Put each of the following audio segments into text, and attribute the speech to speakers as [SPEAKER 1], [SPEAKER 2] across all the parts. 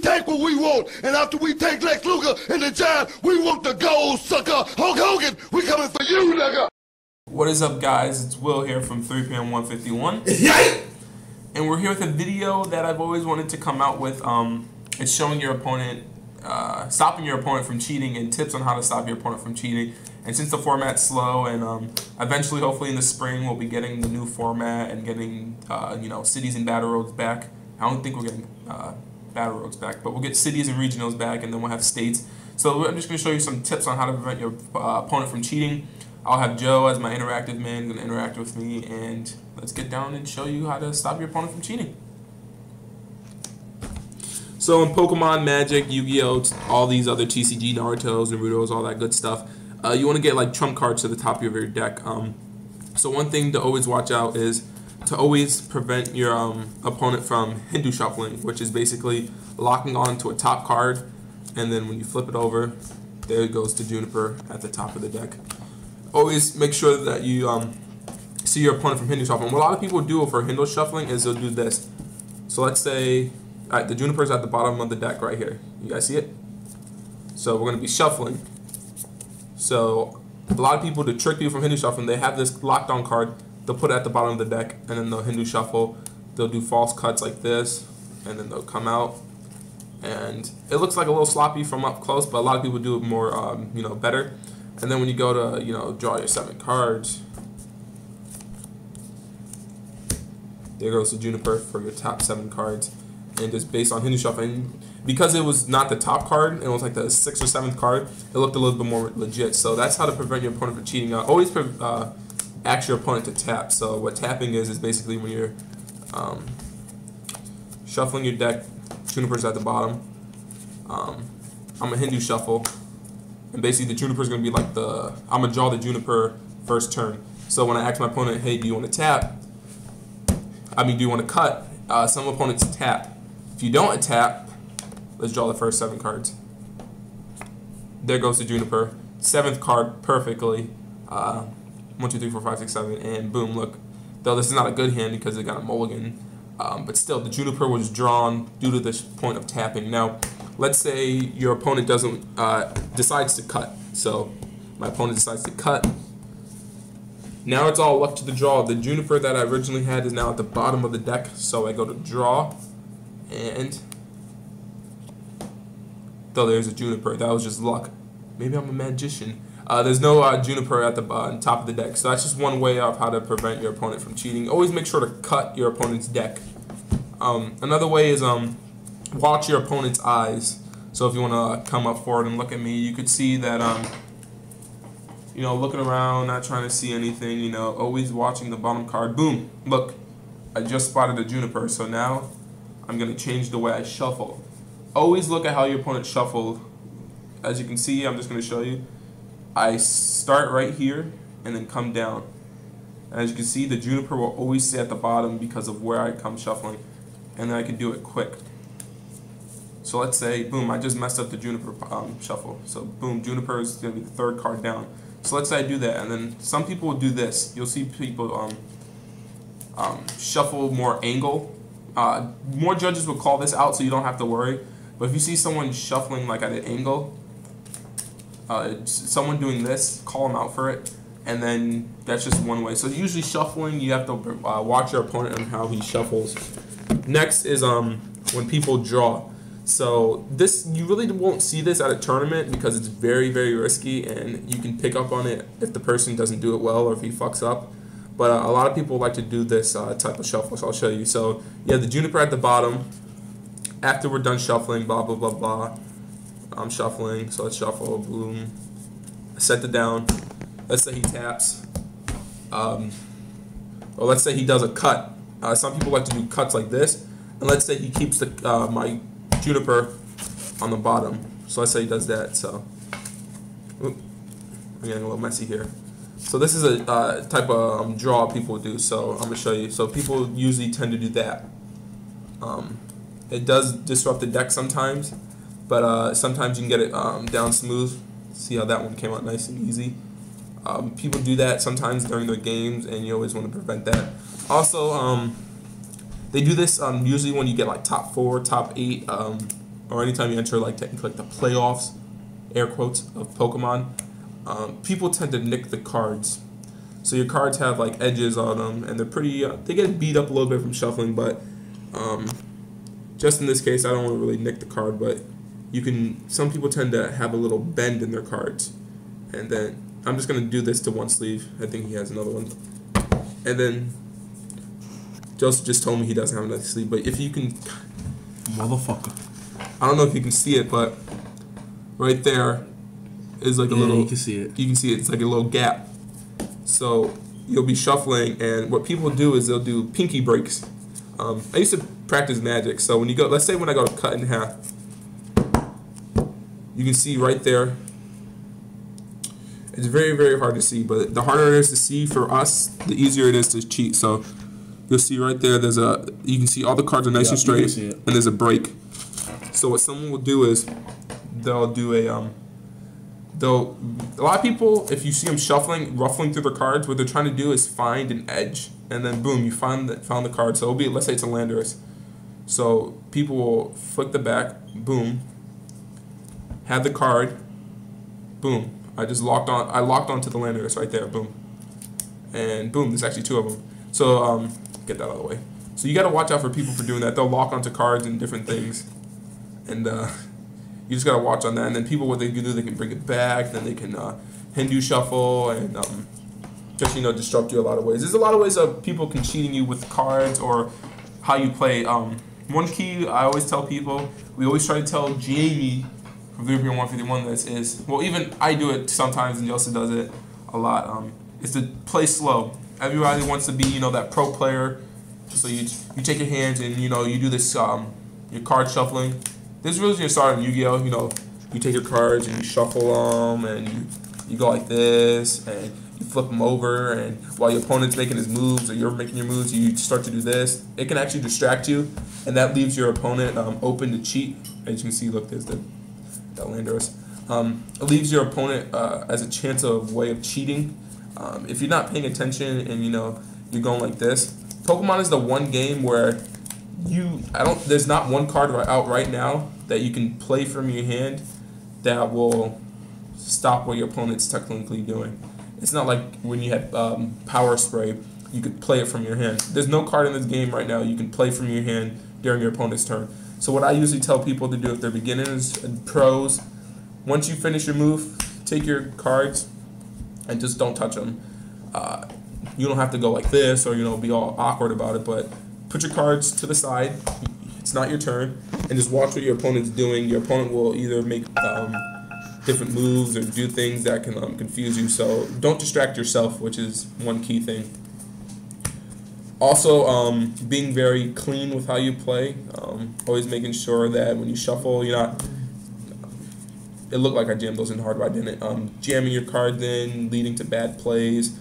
[SPEAKER 1] take what we want, and after we take Lex Luger and the Giant, we want the gold, sucker. Hulk Hogan, we coming for you, nigga.
[SPEAKER 2] What is up, guys? It's Will here from 3PM 151. And we're here with a video that I've always wanted to come out with. It's showing your opponent, stopping your opponent from cheating, and tips on how to stop your opponent from cheating. And since the format's slow, and eventually, hopefully in the spring, we'll be getting the new format and getting, cities and battle roads back. I don't think we're getting battle roads back, but we'll get cities and regionals back, and then we'll have states. So I'm just going to show you some tips on how to prevent your opponent from cheating. I'll have Joe as my interactive man, going to interact with me, and let's get down and show you how to stop your opponent from cheating. So in Pokemon, Magic, Yu-Gi-Oh, all these other TCG, Naruto's, Naruto's, all that good stuff, you want to get like trump cards to the top of your deck. So one thing to always watch out is to always prevent your opponent from Hindu shuffling, which is basically locking on to a top card, and then when you flip it over, there it goes to Juniper at the top of the deck. Always make sure that you see your opponent from Hindu shuffling. What a lot of people do for Hindu shuffling is they'll do this. So let's say the Juniper's at the bottom of the deck right here. You guys see it? So we're going to be shuffling. So a lot of people, to trick people from Hindu shuffling, they have this lockdown card. They'll put it at the bottom of the deck, and then they'll Hindu shuffle. They'll do false cuts like this, and then they'll come out. And it looks like a little sloppy from up close, but a lot of people do it more, better. And then when you go to, draw your 7 cards, there goes the Juniper for your top 7 cards. And just based on Hindu shuffling, because it was not the top card, it was like the 6th or 7th card, it looked a little bit more legit. So that's how to prevent your opponent from cheating. Always ask your opponent to tap. So what tapping is basically when you're shuffling your deck, Juniper's at the bottom. I'm a Hindu shuffle. And basically the Juniper is going to be like I'm going to draw the Juniper first turn. So when I ask my opponent, hey, do you want to tap? Do you want to cut? Some opponents tap. If you don't tap, let's draw the first 7 cards. There goes the Juniper. 7th card perfectly. 1, 2, 3, 4, 5, 6, 7, and boom, look. Though this is not a good hand because it got a mulligan. But still, the Juniper was drawn due to this point of tapping. Now, let's say your opponent decides to cut. So my opponent decides to cut. Now it's all up to the draw. The Juniper that I originally had is now at the bottom of the deck. So I go to draw, and though there's a Juniper, that was just luck. Maybe I'm a magician. There's no Juniper at the top of the deck. So that's just one way of how to prevent your opponent from cheating. Always make sure to cut your opponent's deck. Another way is watch your opponent's eyes. So if you want to come up forward and look at me, you could see that looking around, not trying to see anything, always watching the bottom card. Boom, look, I just spotted a Juniper. So now I'm going to change the way I shuffle. Always look at how your opponent shuffled. As you can see, I'm just going to show you. I start right here and then come down. As you can see, the Juniper will always stay at the bottom because of where I come shuffling. And then I can do it quick. So let's say, boom, I just messed up the Juniper shuffle. So boom, Juniper is going to be the 3rd card down. So let's say I do that, and then some people will do this. You'll see people shuffle more angle. More judges will call this out, so you don't have to worry. But if you see someone shuffling like at an angle, someone doing this, call them out for it. And then that's just one way. So usually shuffling, you have to watch your opponent and how he shuffles. Next is when people draw. So this, you really won't see this at a tournament because it's very, very risky, and you can pick up on it if the person doesn't do it well or if he fucks up. But a lot of people like to do this type of shuffle, so I'll show you. So you have the Juniper at the bottom. After we're done shuffling, blah, blah, blah, blah. I'm shuffling, so let's shuffle, boom. Set it down. Let's say he taps. Or let's say he does a cut. Some people like to do cuts like this. And let's say he keeps my Juniper on the bottom. So let's say he does that. So I'm getting a little messy here. So this is a type of draw people do. So I'm going to show you. So people usually tend to do that. It does disrupt the deck sometimes, but sometimes you can get it down smooth. See how that one came out nice and easy. People do that sometimes during their games, and you always want to prevent that. Also, they do this usually when you get like top 4, top 8 or anytime you enter like technically like the playoffs, air quotes, of Pokemon, people tend to nick the cards. So your cards have like edges on them, and they're pretty. They get beat up a little bit from shuffling, but just in this case, I don't want to really nick the card. But you can. Some people tend to have a little bend in their cards, and then I'm just gonna do this to one sleeve. I think he has another one, and then Joseph just told me he doesn't have another sleeve. But if you can,
[SPEAKER 3] motherfucker,
[SPEAKER 2] I don't know if you can see it, but right there is like a little.
[SPEAKER 3] You can see it.
[SPEAKER 2] You can see it. It's like a little gap. So you'll be shuffling, and what people do is they'll do pinky breaks. I used to practice Magic, so when you go, let's say when I go to cut in half, you can see right there. It's very, very hard to see, but the harder it is to see for us, the easier it is to cheat. So you'll see right there, you can see all the cards are nice and straight, and there's a break. So what someone will do is they'll do a lot of people, if you see them shuffling, ruffling through their cards, what they're trying to do is find an edge, and then boom, you found the card. So it'll be, let's say it's a Landorus. So people will flick the back, boom, have the card, boom. I locked onto the Landorus right there, boom, and boom. There's actually two of them. So get that out of the way. So you got to watch out for people for doing that. They'll lock onto cards and different things, and you just gotta watch on that. And then people, what they do, they can bring it back. Then they can Hindu shuffle and just disrupt you a lot of ways. There's a lot of ways of people can cheating you with cards or how you play. One key I always tell people, we always try to tell Jamie from the European 151 this is, well, even I do it sometimes and Yosef does it a lot, is to play slow. Everybody wants to be, that pro player. So you take your hands and, you do this, your card shuffling. This is really going to start in Yu-Gi-Oh! You take your cards and you shuffle them, and you go like this, and you flip them over, and while your opponent's making his moves or you're making your moves, you start to do this. It can actually distract you, and that leaves your opponent open to cheat. As you can see, look, there's that Landorus. It leaves your opponent as a chance of way of cheating. If you're not paying attention and you're going like this, Pokemon is the one game where there's not one card out right now that you can play from your hand that will stop what your opponent's technically doing. It's not like when you had Power Spray, you could play it from your hand. There's no card in this game right now you can play from your hand during your opponent's turn. So what I usually tell people to do if they're beginners and pros, once you finish your move, take your cards and just don't touch them. You don't have to go like this or be all awkward about it, but put your cards to the side. It's not your turn, and just watch what your opponent's doing. Your opponent will either make different moves or do things that can confuse you. So don't distract yourself, which is one key thing. Also, being very clean with how you play. Always making sure that when you shuffle, you're not. It looked like I jammed those in hard, but I didn't. Jamming your cards in, leading to bad plays.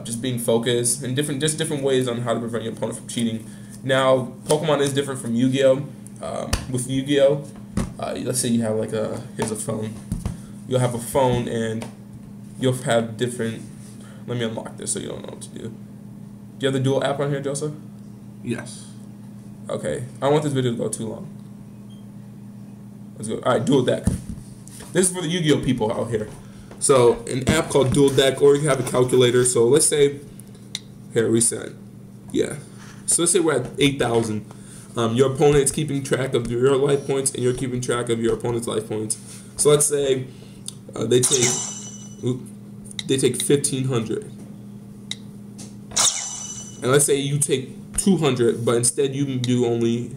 [SPEAKER 2] Just being focused, and different ways on how to prevent your opponent from cheating. Now, Pokemon is different from Yu-Gi-Oh! With Yu-Gi-Oh!, let's say you have here's a phone. You'll have a phone, and you'll have different. Let me unlock this so you don't know what to do. Do you have the dual app on here, Joseph?
[SPEAKER 3] Yes.
[SPEAKER 2] Okay. I don't want this video to go too long. Let's go. All right, dual deck. This is for the Yu-Gi-Oh! People out here. So, an app called Dual Deck, or you can have a calculator. So, let's say, here, reset. Yeah. So, let's say we're at 8,000. Your opponent's keeping track of your life points, and you're keeping track of your opponent's life points. So, let's say they take 1,500. And let's say you take 200, but instead you do only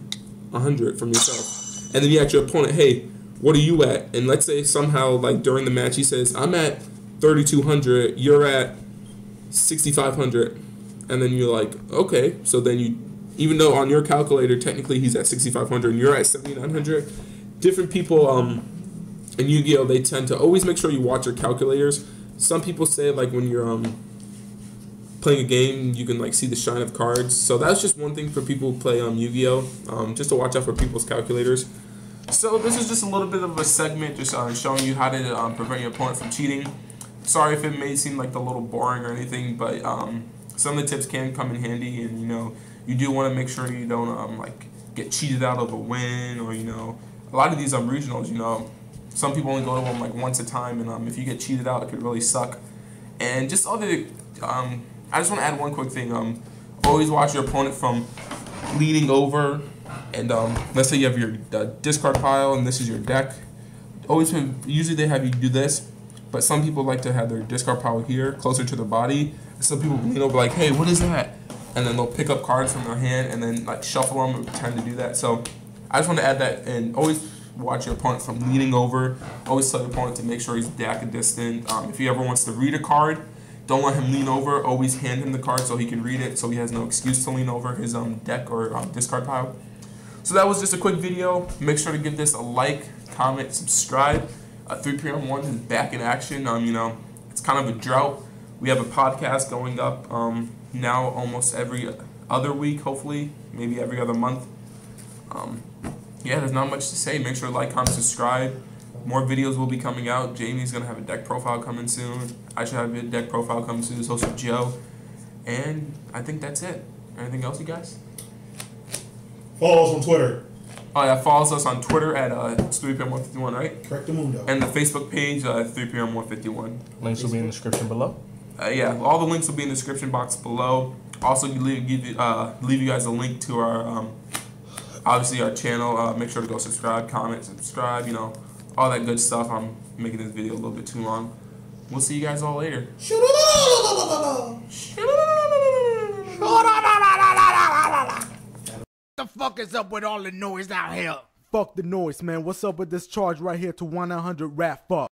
[SPEAKER 2] 100 from yourself. And then you ask your opponent, hey, what are you at? And let's say somehow, during the match, he says, I'm at 3,200, you're at 6,500. And then you're like, okay. So then even though on your calculator, technically he's at 6,500 and you're at 7,900, different people in Yu-Gi-Oh! They tend to always make sure you watch your calculators. Some people say, when you're playing a game, you can see the shine of cards. So that's just one thing for people who play Yu-Gi-Oh! Just to watch out for people's calculators. So this is just a little bit of a segment just showing you how to prevent your opponent from cheating. Sorry if it may seem a little boring or anything, but some of the tips can come in handy, and you do want to make sure you don't get cheated out of a win, or a lot of these regionals, you know, some people only go to them like once a time, and if you get cheated out, it could really suck. And just other, I just want to add one quick thing. Always watch your opponent from leaning over, and let's say you have your discard pile and this is your deck. Usually they have you do this, but some people like to have their discard pile here, closer to their body. Some people lean over like, hey, what is that? And then they'll pick up cards from their hand and then like shuffle them and pretend to do that. So I just want to add that, and always watch your opponent from leaning over. Always tell your opponent to make sure he's deck distant. If he ever wants to read a card, don't let him lean over. Always hand him the card so he can read it, so he has no excuse to lean over his deck or discard pile. So that was just a quick video. Make sure to give this a like, comment, subscribe. 3PM1 is back in action. You know, it's kind of a drought. We have a podcast going up now almost every other week, hopefully, maybe every other month. Yeah, there's not much to say. Make sure to like, comment, subscribe. More videos will be coming out. Jamie's going to have a deck profile coming soon. I should have a deck profile coming soon. So should Joe. And I think that's it. Anything else, you guys?
[SPEAKER 4] Follow us on Twitter.
[SPEAKER 2] Oh, yeah, follows us on Twitter at it's 3PM151, right?
[SPEAKER 4] Correct the mundo.
[SPEAKER 2] And the Facebook page, 3PM151.
[SPEAKER 3] Links will be in the description below.
[SPEAKER 2] Yeah, all the links will be in the description box below. Also, leave you guys a link to our, obviously our channel. Make sure to go subscribe, comment, subscribe, you know, all that good stuff. I'm making this video a little bit too long. We'll see you guys all later.
[SPEAKER 5] What the fuck is up with all the noise out here? Fuck the noise, man. What's up with this charge right here to 1-900 rap fuck?